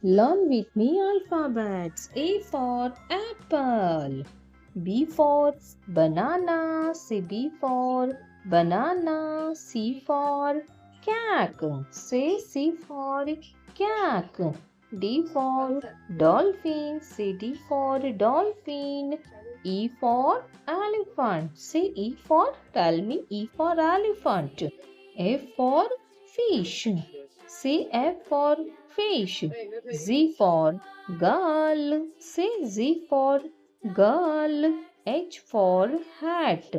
Learn with me alphabets. A for apple. B for banana. Say B for banana. C for cat. Say C for cat. D for dolphin. Say D for dolphin. E for elephant. Say E for, tell me E for elephant. F for fish. Say F for fish. Z for girl. Say Z for girl. H for hat.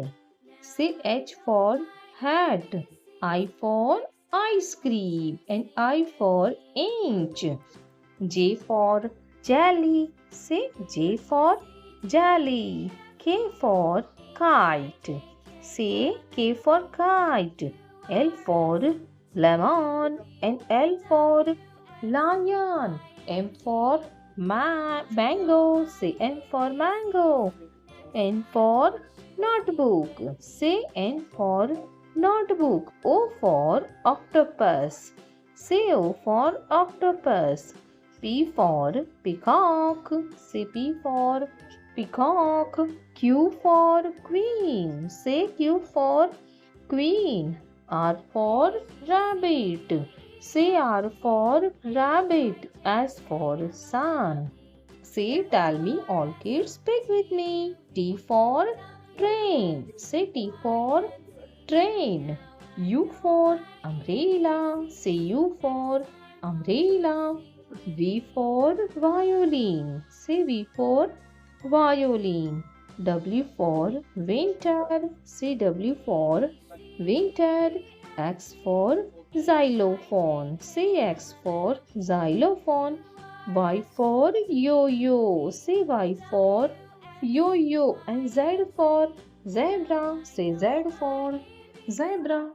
Say H for hat. I for ice cream and I for inch. J for jelly. Say J for jelly. K for kite. Say K for kite. L for lemon and L for lion. M for mango. Say M for mango. N for notebook. Say N for notebook. O for octopus. Say O for octopus. P for peacock. Say P for peacock. Q for queen. Say Q for queen. R for rabbit. Say R for rabbit. S for sun. Say, tell me, all kids, speak with me. T for train. Say T for train. U for umbrella. Say U for umbrella. V for violin. Say V for violin. W for winter. Say W for winter. X for xylophone. Say X for xylophone. Y for yo-yo. Say Y for yo-yo. And Z for zebra. Say Z for zebra.